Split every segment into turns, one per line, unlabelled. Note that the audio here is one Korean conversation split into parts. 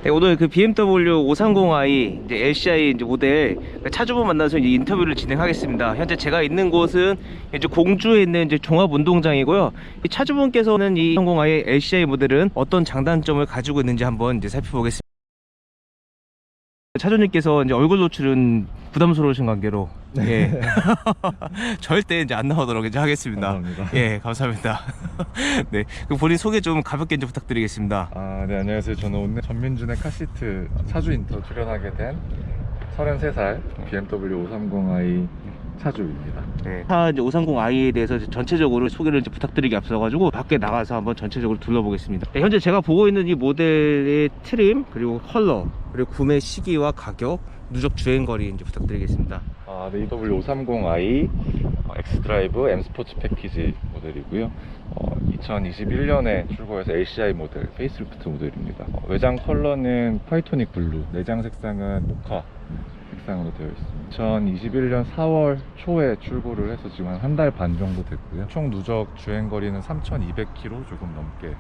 네, 오늘 그 BMW 530i 이제 LCI 이제 모델 차주분 만나서 이제 인터뷰를 진행하겠습니다. 현재 제가 있는 곳은 이제 공주에 있는 이제 종합운동장이고요. 이 차주분께서는 이 530i LCI 모델은 어떤 장단점을 가지고 있는지 한번 이제 살펴보겠습니다. 차주님께서 이제 얼굴 노출은 부담스러우신 관계로 예 절대 이제 안 나오도록 이제 하겠습니다.
감사합니다.
예, 감사합니다. 네, 그럼 본인 소개 좀 가볍게 이제 부탁드리겠습니다.
네, 안녕하세요. 저는 오늘 전민준의 카시트 차주 인터 출연하게 된 33살 BMW 530i 차주입니다.
네, 차 이제 530i에 대해서 이제 전체적으로 소개를 이제 부탁드리기 앞서가지고 밖에 나가서 한번 전체적으로 둘러보겠습니다. 네, 현재 제가 보고 있는 이 모델의 트림 그리고 컬러 그리고 구매 시기와 가격, 누적 주행거리 이제 부탁드리겠습니다.
네, BMW 530i 엑스드라이브 M 스포츠 패키지 모델이고요. 2021년에 출고해서 LCI 모델 페이스리프트 모델입니다. 외장 컬러는 파이토닉 블루, 내장 색상은 모카 색상으로 되어 있습니다. 2021년 4월 초에 출고를 해서 지금 한 달 반 정도 됐고요. 총 누적 주행거리는 3,200km 조금 넘게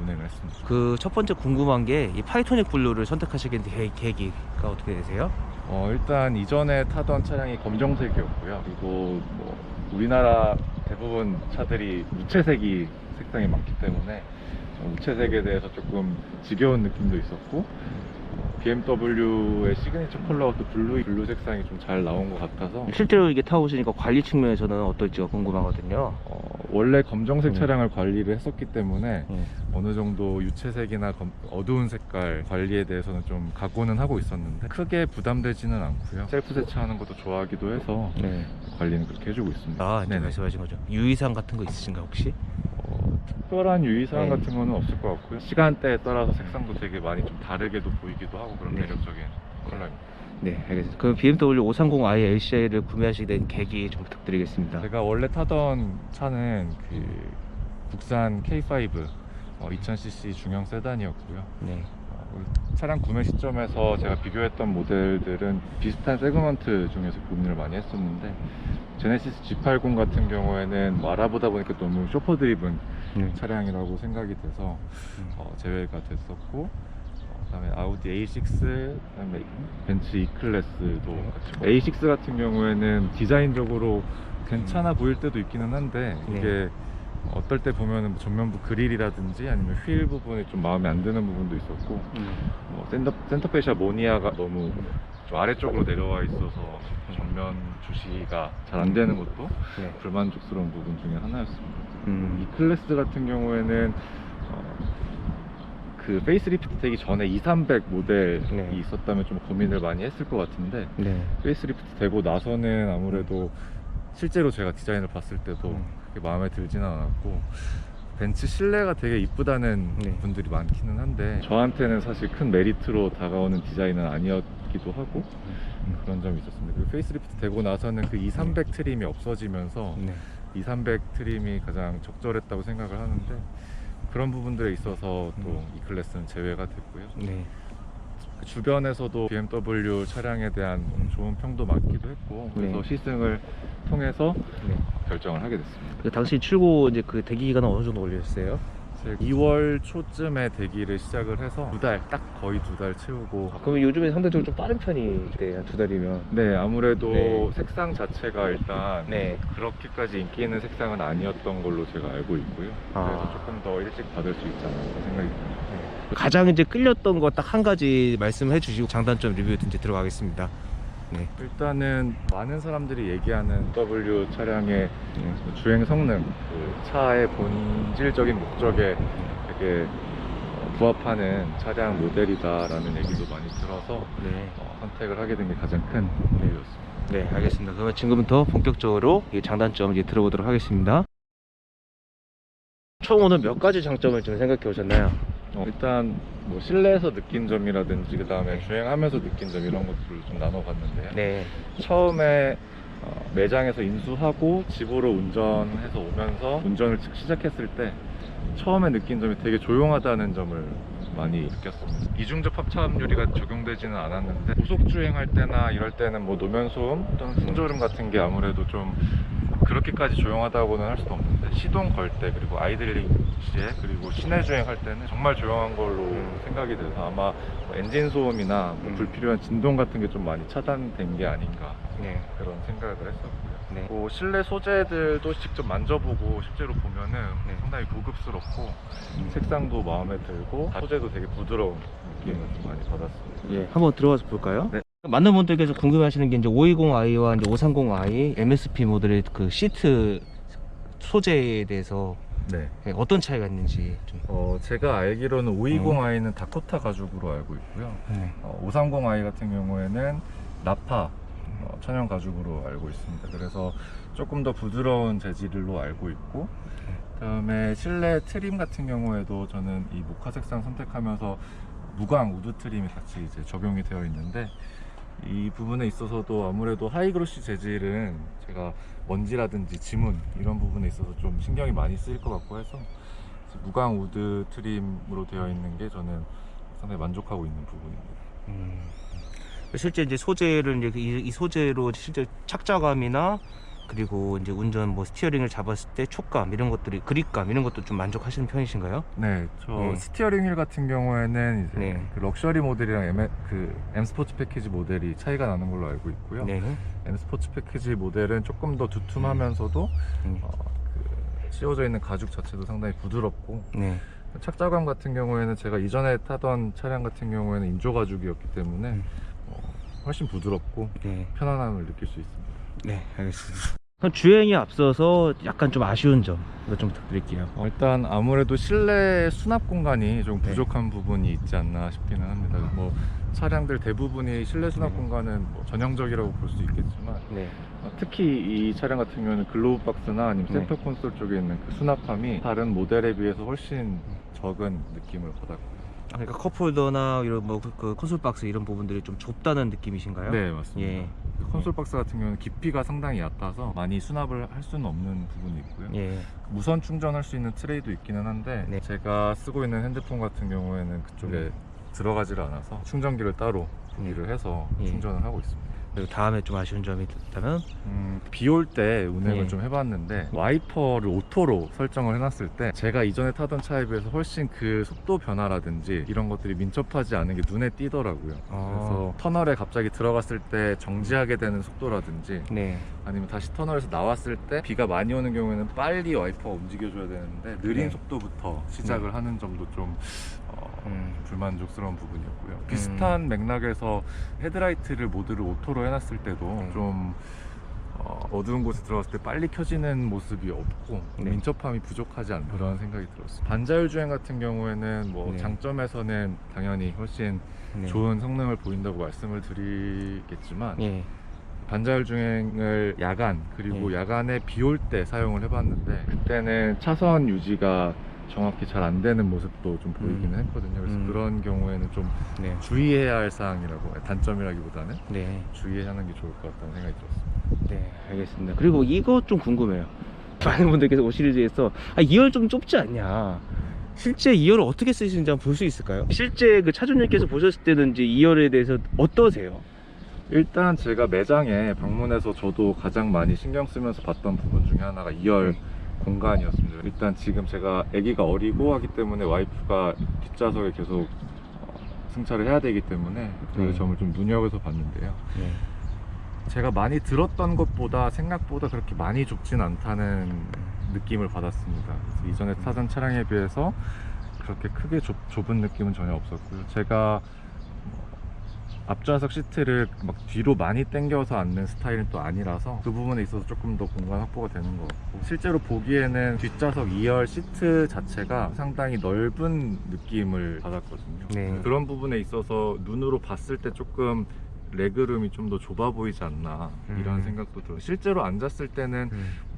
운행을 했습니다.
그 첫 번째 궁금한 게 이 파이토닉 블루를 선택하시게 된 계기가 어떻게 되세요?
일단 이전에 타던 차량이 검정색이었고요. 그리고 뭐 우리나라 대부분 차들이 무채색이 색상이 많기 때문에 무채색에 대해서 조금 지겨운 느낌도 있었고, BMW의 시그니처 컬러가 또 블루 색상이 좀 잘 나온 것 같아서
실제로 이게 타보시니까 관리 측면에서는 어떨지가 궁금하거든요.
원래 검정색 차량을 관리를 했었기 때문에
네.
어느 정도 유채색이나 어두운 색깔 관리에 대해서는 좀 각오는 하고 있었는데 크게 부담되지는 않고요. 셀프 세차하는 것도 좋아하기도 해서
네.
관리는 그렇게 해주고 있습니다.
이제 말씀하신 거죠. 유의사항 같은 거 있으신가요 혹시?
특별한 유의사항
네.
같은 거는 없을 것 같고요. 시간대에 따라서 색상도 되게 많이 좀 다르게도 보이기도 하고 그런
네.
매력적인 컬러입니다.
네, 알겠습니다. 그 BMW 530i LCI를 구매하시게 된 계기 좀 부탁드리겠습니다.
제가 원래 타던 차는 그 국산 K5 2000cc 중형 세단이었고요.
네.
차량 구매 시점에서 제가 비교했던 모델들은 비슷한 세그먼트 중에서 고민을 많이 했었는데, 제네시스 G80 같은 경우에는 알아보다 보니까 너무 쇼퍼 드리븐 차량이라고 생각이 돼서 제외가 됐었고, 그다음에 아우디 A6, 그다음에 벤츠 E클래스도 같이. A6 같은 경우에는 디자인적으로 괜찮아 보일 때도 있기는 한데, 이게 어떨 때 보면은 전면부 그릴이라든지 아니면 휠 부분이 좀 마음에 안 드는 부분도 있었고, 센터페시아 모니아가 너무 좀 아래쪽으로 내려와 있어서 전면 주시가 잘 안 되는 것도 불만족스러운 부분 중에 하나였습니다. 이 클래스 같은 경우에는 그 페이스리프트 되기 전에 2300 모델이 있었다면 좀 고민을 많이 했을 것 같은데, 페이스리프트 되고 나서는 아무래도 실제로 제가 디자인을 봤을 때도 그렇게 마음에 들지는 않았고, 벤츠 실내가 되게 이쁘다는 분들이 많기는 한데 저한테는 사실 큰 메리트로 다가오는 디자인은 아니었기도 하고 그런 점이 있었습니다. 그리고 페이스리프트 되고 나서는 그 2300 트림이 없어지면서 2300 트림이 가장 적절했다고 생각을 하는데, 그런 부분들에 있어서 또 이 클래스는 제외가 됐고요. 그 주변에서도 BMW 차량에 대한 좋은 평도 많기도 했고, 그래서 시승을 통해서 결정을 하게 됐습니다.
당시 출고 이제 그 대기 기간은 어느 정도 걸리셨어요?
2월 초쯤에 대기를 시작을 해서 딱 거의 2달 채우고.
그러면 요즘에 상대적으로 좀 빠른 편이래요, 2달이면.
네, 아무래도 색상 자체가 일단
네.
그렇게까지 인기 있는 색상은 아니었던 걸로 제가 알고 있고요. 그래서 조금 더 일찍 받을 수 있지 않을까 생각이 듭니다.
가장 이제 끌렸던 거 딱 한 가지 말씀해 주시고 장단점 리뷰 이제 들어가겠습니다.
일단은 많은 사람들이 얘기하는 W 차량의 주행 성능, 그 차의 본질적인 목적에 되게 부합하는 차량 모델이다라는 얘기도 많이 들어서 선택을 하게 된 게 가장 큰 이유였습니다.
네, 알겠습니다. 그러면 지금부터 본격적으로 이 장단점 이제 들어보도록 하겠습니다. 총 오늘 몇 가지 장점을 좀 생각해 오셨나요?
일단 뭐 실내에서 느낀 점이라든지 그 다음에 주행하면서 느낀 점, 이런 것들을 좀 나눠봤는데요. 처음에 매장에서 인수하고 집으로 운전해서 오면서 운전을 시작했을 때 처음에 느낀 점이 되게 조용하다는 점을 많이 느꼈습니다. 이중접 합차음유리가 적용되지는 않았는데 고속 주행할 때나 이럴 때는 뭐 노면 소음 또는 풍조름 같은 게 아무래도 좀 그렇게까지 조용하다고는 할 수도 없는데 시동 걸 때 그리고 아이들링 시에 그리고 시내 주행할 때는 정말 조용한 걸로 생각이 돼서 아마 뭐 엔진 소음이나 뭐 불필요한 진동 같은 게 좀 많이 차단된 게 아닌가
네.
그런 생각을 했었고요.
네.
뭐 실내 소재들도 직접 만져보고 실제로 보면은
네.
상당히 고급스럽고 색상도 마음에 들고 소재도 되게 부드러운 느낌을 좀 많이 받았습니다.
예, 한번 들어가서 볼까요?
네.
많은 분들께서 궁금해하시는 게 이제 520i와 이제 530i MSP 모델의 그 시트 소재에 대해서
네.
어떤 차이가 있는지 좀.
제가 알기로는 520i는 다코타 가죽으로 알고 있고요. 530i 같은 경우에는 나파 천연 가죽으로 알고 있습니다. 그래서 조금 더 부드러운 재질로 알고 있고, 그다음에 실내 트림 같은 경우에도 저는 이 모카 색상 선택하면서 무광 우드 트림이 같이 이제 적용이 되어 있는데, 이 부분에 있어서도 아무래도 하이그로시 재질은 제가 먼지라든지 지문 이런 부분에 있어서 좀 신경이 많이 쓰일 것 같고 해서 무광 우드 트림으로 되어 있는 게 저는 상당히 만족하고 있는 부분입니다.
실제 이제 소재를 이제 이 소재로 실제 착자감이나 그리고 이제 운전 뭐 스티어링을 잡았을 때 촉감 이런 것들이 그립감 이런 것도 좀 만족하시는 편이신가요?
네, 저 스티어링 휠 같은 경우에는 이제 그 럭셔리 모델이랑 M 스포츠 패키지 모델이 차이가 나는 걸로 알고 있고요.
네.
M 스포츠 패키지 모델은 조금 더 두툼하면서도 씌워져 있는 가죽 자체도 상당히 부드럽고,
네.
착자감 같은 경우에는 제가 이전에 타던 차량 같은 경우에는 인조 가죽이었기 때문에 훨씬 부드럽고
네.
편안함을 느낄 수 있습니다.
네, 알겠습니다. 그럼 주행에 앞서서 약간 좀 아쉬운 점 이거 좀 부탁드릴게요.
일단 아무래도 실내 수납 공간이 좀 부족한 부분이 있지 않나 싶기는 합니다. 뭐 차량들 대부분이 실내 수납 공간은 뭐 전형적이라고 볼 수 있겠지만,
네.
특히 이 차량 같은 경우는 글로브 박스나 아니면 센터 콘솔 쪽에 있는 그 수납함이 다른 모델에 비해서 훨씬 적은 느낌을 받았고요.
그러니까 컵홀더나 이런 뭐 그 콘솔 박스 이런 부분들이 좀 좁다는 느낌이신가요?
네, 맞습니다.
예.
콘솔 박스 같은 경우는 깊이가 상당히 얕아서 많이 수납을 할 수는 없는 부분이 있고요.
예.
무선 충전할 수 있는 트레이도 있기는 한데,
네.
제가 쓰고 있는 핸드폰 같은 경우에는 그쪽에 들어가지를 않아서 충전기를 따로 구비를 해서 충전을 하고 있습니다.
그리고 다음에 좀 아쉬운 점이 있다면
비 올 때 운행을
예.
좀 해봤는데 와이퍼를 오토로 설정을 해놨을 때 제가 이전에 타던 차에 비해서 훨씬 그 속도 변화라든지 이런 것들이 민첩하지 않은 게 눈에 띄더라고요. 그래서 터널에 갑자기 들어갔을 때 정지하게 되는 속도라든지
네.
아니면 다시 터널에서 나왔을 때 비가 많이 오는 경우에는 빨리 와이퍼가 움직여줘야 되는데 느린
네.
속도부터 시작을 하는 점도 좀 불만족스러운 부분이었고요. 비슷한 맥락에서 헤드라이트를 모드를 오토로 해놨을 때도 좀 어두운 곳에 들어갔을 때 빨리 켜지는 모습이 없고 민첩함이 부족하지 않나 그런 생각이 들었습니다. 반자율 주행 같은 경우에는 뭐 장점에서는 당연히 훨씬 좋은 성능을 보인다고 말씀을 드리겠지만, 반자율 주행을 야간 그리고 야간에 비 올 때 사용을 해봤는데 그때는 차선 유지가 정확히 잘 안 되는 모습도 좀 보이기는 했거든요. 그래서 그런 경우에는 좀 주의해야 할 사항이라고, 단점이라기보다는 주의해야 하는 게 좋을 것 같다는 생각이 들었습니다.
네, 알겠습니다. 그리고 이거 좀 궁금해요. 많은 분들께서 5 시리즈에서 2열 좀 좁지 않냐, 실제 2열을 어떻게 쓰시는지 한번 볼 수 있을까요? 실제 그 차주님께서 보셨을 때는 이제 2열에 대해서 어떠세요?
일단 제가 매장에 방문해서 저도 가장 많이 신경 쓰면서 봤던 부분 중에 하나가 2열 공간이었습니다. 일단 지금 제가 아기가 어리고 하기 때문에 와이프가 뒷좌석에 계속 승차를 해야 되기 때문에 그 점을 좀 눈여겨서 봤는데요. 제가 많이 들었던 것보다 생각보다 그렇게 많이 좁진 않다는 느낌을 받았습니다. 그래서 이전에 타던 차량에 비해서 그렇게 크게 좁은 느낌은 전혀 없었고요. 제가 앞좌석 시트를 막 뒤로 많이 당겨서 앉는 스타일은 또 아니라서 그 부분에 있어서 조금 더 공간 확보가 되는 것 같고, 실제로 보기에는 뒷좌석 2열 시트 자체가 상당히 넓은 느낌을 받았거든요. 그런 부분에 있어서 눈으로 봤을 때 조금 레그룸이 좀 더 좁아 보이지 않나 이런 생각도 들어요. 실제로 앉았을 때는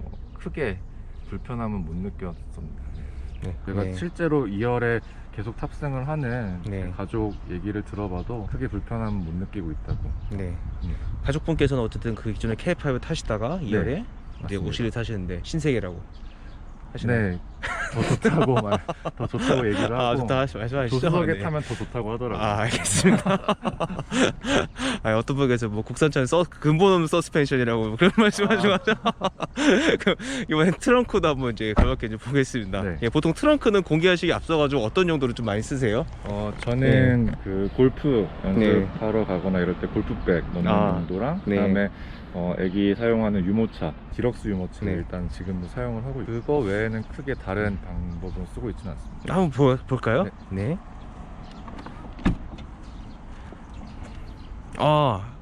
뭐 크게 불편함은 못 느꼈습니다. 제가 실제로 2열에 계속 탑승을 하는 가족 얘기를 들어봐도 크게 불편함은 못 느끼고 있다고.
가족분께서는 어쨌든 그 기존에 K5 타시다가 2열에 이제 5 시리즈 타시는데 신세계라고 하시나요?
네. 더 좋다고 얘기를 하고
아, 좋다 말씀하시죠.
조수석에
네.
타면 더 좋다고 하더라고요.
아, 알겠습니다. 아, 어떤 분께서 뭐 국산차는 근본 없는 서스펜션이라고 그런 말씀하시고 그럼 이번엔 트렁크도 한번 이제 가볍게 이제 보겠습니다.
네.
예, 보통 트렁크는 공기하시기 앞서가지고 어떤 용도로 좀 많이 쓰세요?
저는 그 골프
네.
연습하러 가거나 이럴 때 골프백 넣는
아,
용도랑
네.
그다음에 애기 사용하는 유모차, 디럭스 유모차를
네.
일단 지금도 사용을 하고 있고 그거 외에는 크게 다른 방법은 쓰고 있지는 않습니다.
한번 볼까요? 네. 아,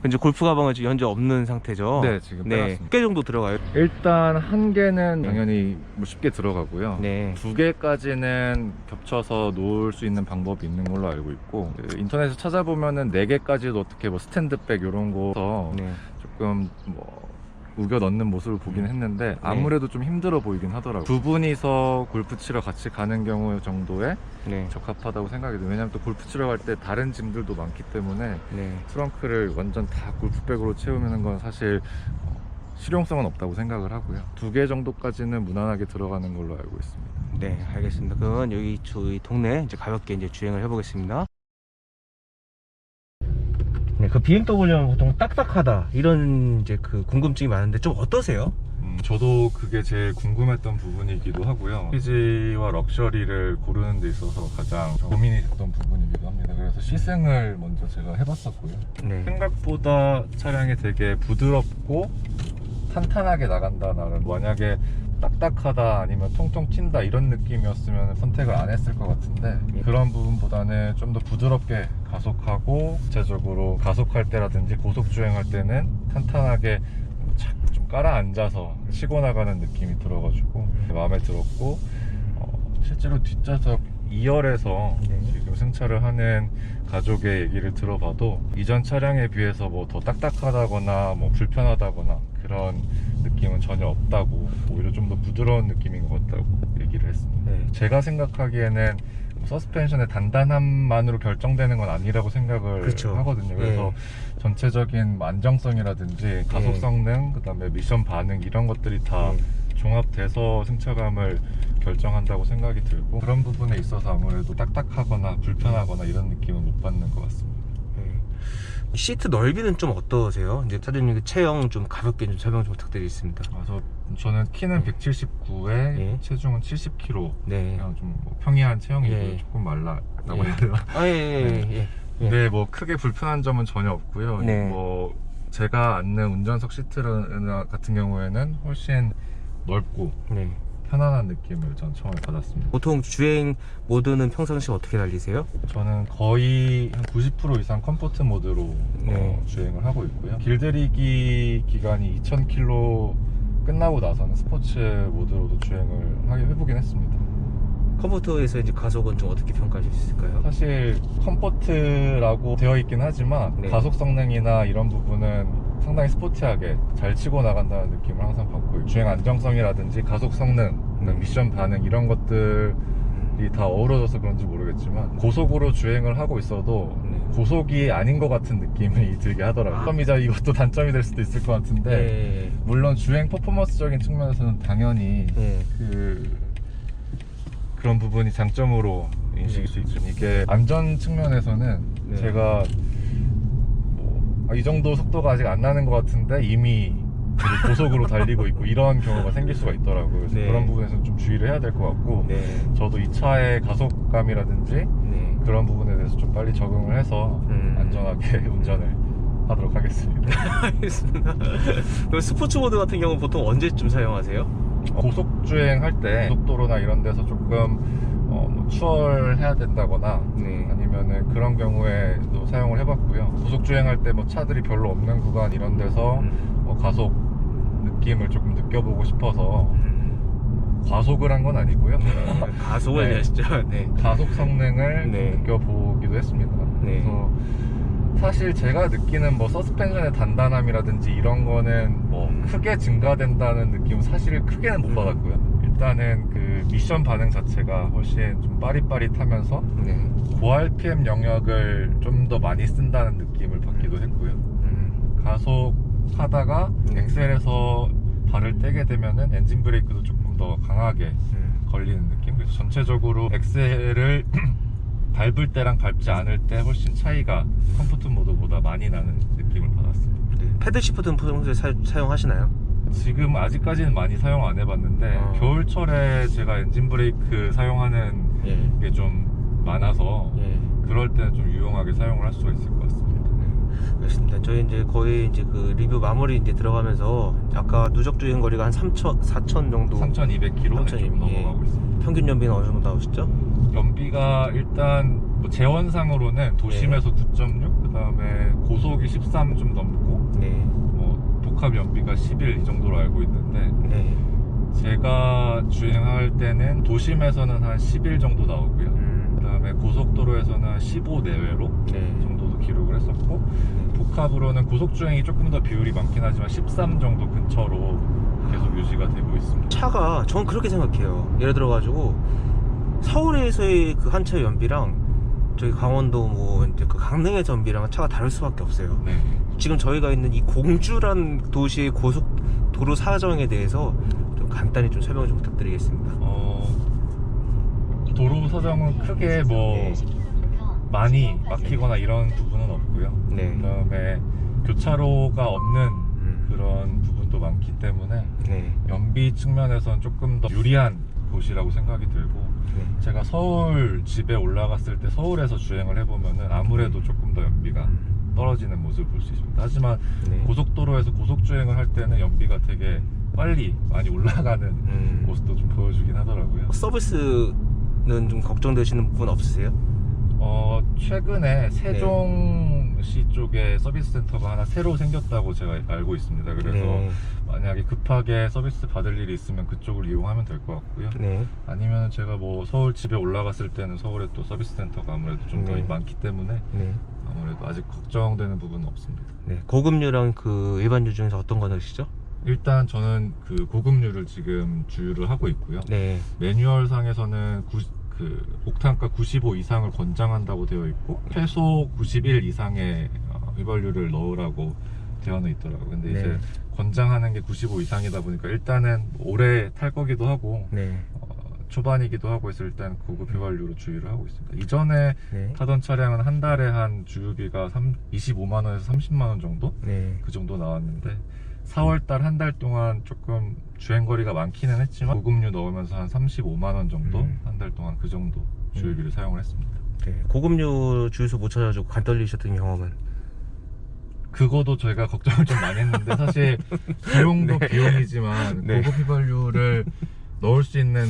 이제 골프 가방은 지금 현재 없는 상태죠?
네, 지금
네.
빼놨습니다.
몇 개 정도 들어가요?
일단 한 개는
네.
당연히 뭐 쉽게 들어가고요.
네.
두 개까지는 겹쳐서 놓을 수 있는 방법이 있는 걸로 알고 있고 인터넷에 찾아보면은 네 개까지도 어떻게 뭐 스탠드백 이런 거
네.
조금 뭐 우겨 넣는 모습을 보긴 했는데 아무래도 좀 힘들어 보이긴 하더라고요. 두 분이서 골프 치러 같이 가는 경우 정도에
네.
적합하다고 생각이 돼요. 왜냐면 또 골프 치러 갈 때 다른 짐들도 많기 때문에
네.
트렁크를 완전 다 골프백으로 채우는 건 사실 실용성은 없다고 생각을 하고요. 두 개 정도까지는 무난하게 들어가는 걸로 알고 있습니다.
네, 알겠습니다. 그건 여기 저희 동네 이제 가볍게 이제 주행을 해보겠습니다. 네, 그 BMW는 보통 딱딱하다 이런 이제 그 궁금증이 많은데 좀 어떠세요?
저도 그게 제일 궁금했던 부분이기도 하고요. 스피지와 럭셔리를 고르는 데 있어서 가장 고민이 됐던 부분이기도 합니다. 그래서 시승을 먼저 제가 해봤었고요.
네.
생각보다 차량이 되게 부드럽고 탄탄하게 나간다는, 만약에 딱딱하다 아니면 통통 튄다 이런 느낌이었으면 선택을 안 했을 것 같은데 그런 부분보다는 좀 더 부드럽게 가속하고 구체적으로 가속할 때라든지 고속 주행할 때는 탄탄하게 착 좀 깔아앉아서 치고 나가는 느낌이 들어가지고 마음에 들었고 실제로 뒷좌석 2열에서 지금 승차를 하는 가족의 얘기를 들어봐도 이전 차량에 비해서 뭐 더 딱딱하다거나 뭐 불편하다거나 그런 느낌은 전혀 없다고, 오히려 좀 더 부드러운 느낌인 것 같다고 얘기를 했습니다.
네.
제가 생각하기에는 서스펜션의 단단함만으로 결정되는 건 아니라고 생각을
그렇죠.
하거든요. 그래서 안정성이라든지 안정성이라든지 가속 성능, 그다음에 미션 반응 이런 것들이 다 종합돼서 승차감을 결정한다고 생각이 들고, 그런 부분에 있어서 아무래도 딱딱하거나 불편하거나 이런 느낌은 못 받는 것 같습니다.
시트 넓이는 좀 어떠세요? 이제 사장님 체형 좀 가볍게 좀 설명 좀 부탁드리겠습니다.
그래서 저는 키는 179에 체중은 70kg.
네.
그냥 좀 뭐 평이한 체형이고요. 조금 말랐다고 해야 되나?
네.
뭐 크게 불편한 점은 전혀 없고요.
네.
뭐 제가 앉는 운전석 시트 같은 경우에는 훨씬 넓고
네.
편안한 느낌을 전 처음에 받았습니다.
보통 주행 모드는 평상시 어떻게 달리세요?
저는 거의 한 90% 이상 컴포트 모드로 주행을 하고 있고요. 길들이기 기간이 2000km 끝나고 나서는 스포츠 모드로도 주행을 해보긴 했습니다.
컴포트에서 이제 가속은 좀 어떻게 평가하실 수 있을까요?
사실 컴포트라고 되어 있긴 하지만 가속 성능이나 이런 부분은 상당히 스포티하게 잘 치고 나간다는 느낌을 항상 받고 있고, 주행 안정성이라든지 가속 성능, 미션 반응 이런 것들이 다 어우러져서 그런지 모르겠지만 고속으로 주행을 하고 있어도 고속이 아닌 것 같은 느낌이 들게 하더라고요. 단점이자 이것도 단점이 될 수도 있을 것 같은데 물론 주행 퍼포먼스적인 측면에서는 당연히 그런 부분이 장점으로 인식일 수 있죠. 이게 안전 측면에서는 제가 이 정도 속도가 아직 안 나는 것 같은데 이미 되게 고속으로 달리고 있고 이런 경우가 생길 수가 있더라고요. 그래서 그런 부분에서는 좀 주의를 해야 될 것 같고, 저도 이 차의 가속감이라든지 그런 부분에 대해서 좀 빨리 적응을 해서 안전하게 운전을 하도록 하겠습니다.
알겠습니다. 그럼 스포츠 모드 같은 경우는 보통 언제쯤 사용하세요?
고속 주행할 때 고속도로나 이런 데서 조금 뭐 추월해야 된다거나 아니면은 그런 경우에도 사용을 해봤고요. 고속 주행할 때 뭐 차들이 별로 없는 구간 이런 데서 가속 느낌을 조금 느껴보고 싶어서 과속을 한 건 아니고요.
가속을 하시죠.
가속 성능을 좀 느껴보기도 했습니다. 그래서 사실 제가 느끼는 뭐 서스펜션의 단단함이라든지 이런 거는 뭐 크게 증가된다는 느낌은 사실 크게는 못 받았고요. 일단은 그 미션 반응 자체가 훨씬 좀 빠릿빠릿하면서 고RPM 영역을 좀 더 많이 쓴다는 느낌을 받기도 했고요. 가속하다가 엑셀에서 발을 떼게 되면은 엔진 브레이크도 조금 더 강하게 걸리는 느낌. 그래서 전체적으로 엑셀을 밟을 때랑 밟지 않을 때 훨씬 차이가 컴포트 모드보다 많이 나는 느낌을 받았습니다.
네. 패들 시프트는 평소에 사용하시나요?
지금 아직까지는 많이 사용 안 해봤는데 겨울철에 제가 엔진 브레이크 사용하는
예.
게 좀 많아서
예.
그럴 때는 좀 유용하게 사용을 할 수가 있을 것 같습니다.
알겠습니다. 저희 이제 거의 이제 그 리뷰 마무리 이제 들어가면서 아까 누적 주행 거리가 한 4천 정도
3,200km 좀 넘어가고 있습니다.
평균 연비는 어느 정도 나오시죠?
연비가 일단 뭐 재원상으로는 도심에서 9.6, 그 다음에 고속이 13 좀 넘고
네.
뭐 복합 연비가 11 이 정도로 알고 있는데
네.
제가 주행할 때는 도심에서는 한 11 정도 나오고요. 그 다음에 고속도로에서는 한 15 내외로
네.
정도도 기록을 했었고 복합으로는 고속주행이 조금 더 비율이 많긴 하지만 13 정도 근처로 계속 유지가 되고 있습니다.
차가 전 그렇게 생각해요. 예를 들어 가지고 서울에서의 그 한 차의 연비랑 저기 강원도 뭐 이제 그 강릉에서 연비랑 차가 다를 수밖에 없어요.
네.
지금 저희가 있는 이 공주란 도시의 고속도로 사정에 대해서 좀 간단히 좀 설명 좀 부탁드리겠습니다.
도로 사정은 크게 뭐
네.
많이 막히거나 이런 부분은 없고요.
네.
그 다음에 교차로가 없는 그런 부분도 많기 때문에
네.
연비 측면에서는 조금 더 유리한 곳이라고 생각이 들고
네.
제가 서울 집에 올라갔을 때 서울에서 주행을 해보면은 아무래도 조금 더 연비가 떨어지는 모습을 볼 수 있습니다. 하지만
네.
고속도로에서 고속주행을 할 때는 연비가 되게 빨리 많이 올라가는 모습도 좀 보여주긴 하더라고요.
서비스는 좀 걱정되시는 부분 없으세요?
최근에 세종시 쪽에 서비스 센터가 하나 새로 생겼다고 제가 알고 있습니다. 그래서
네.
만약에 급하게 서비스 받을 일이 있으면 그쪽을 이용하면 될 것 같고요.
네.
아니면 제가 뭐 서울 집에 올라갔을 때는 서울에 또 서비스 센터가 아무래도 좀 더
네.
많기 때문에
네.
아무래도 아직 걱정되는 부분은 없습니다.
네. 고급류랑 그 일반류 중에서 어떤 거 넣으시죠?
일단 저는 그 고급류를 지금 주유를 하고 있고요.
네.
매뉴얼 상에서는 옥탄가 95 이상을 권장한다고 되어 있고 최소 91 이상의 휘발유를 넣으라고 되어는 있더라고요. 근데
네.
이제 권장하는 게 95 이상이다 보니까 일단은 오래 탈 거기도 하고
네.
초반이기도 하고 해서 일단 고급 휘발유로 주유를 하고 있습니다. 이전에
네.
타던 차량은 한 달에 한 주유비가 25만원에서 30만원 정도?
네.
그 정도 나왔는데 4월달 한 달 동안 조금 주행거리가 많기는 했지만 고급류 넣으면서 한 35만원 정도 한 달 동안 그 정도 주유비를 사용을 했습니다.
네. 고급류 주유소 못 찾아가지고 간 떨리셨던 경험은?
그거도 저희가 걱정을 좀 많이 했는데 사실 비용도
네.
비용이지만
네.
고급 휘발유를 넣을 수 있는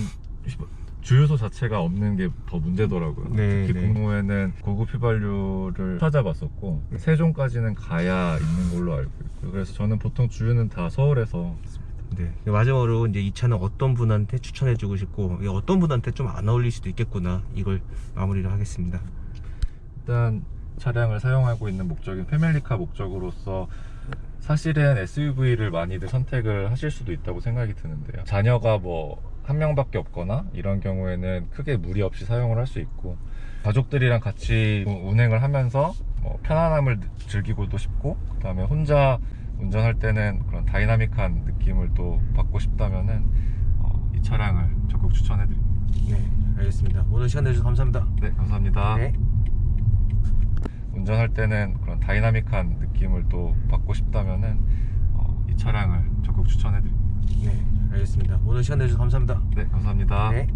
주유소 자체가 없는 게 더 문제더라고요.
네,
특히
네.
국무에는 고급 휘발유를 찾아봤었고 세종까지는 가야 있는 걸로 알고 있고요. 그래서 저는 보통 주유는 다 서울에서
네. 마지막으로 이제 이 차는 어떤 분한테 추천해주고 싶고 이게 어떤 분한테 좀 안 어울릴 수도 있겠구나 이걸 마무리를 하겠습니다.
일단 차량을 사용하고 있는 목적인 패밀리카 목적으로서 사실은 SUV를 많이들 선택을 하실 수도 있다고 생각이 드는데요. 자녀가 뭐 한 명밖에 없거나 이런 경우에는 크게 무리 없이 사용을 할 수 있고 가족들이랑 같이 운행을 하면서 뭐 편안함을 즐기고도 싶고 그 다음에 혼자 운전할 때는 그런 다이나믹한 느낌을 또 받고 싶다면은 이 차량을 적극 추천해드립니다.
네. 알겠습니다. 오늘 시간 내주셔서 감사합니다.
네, 감사합니다.
네.
운전할 때는 그런 다이나믹한 느낌을 또 받고 싶다면은 이 차량을 적극 추천해드립니다.
네. 알겠습니다. 오늘 시간 내주셔서 감사합니다.
네, 감사합니다.
네.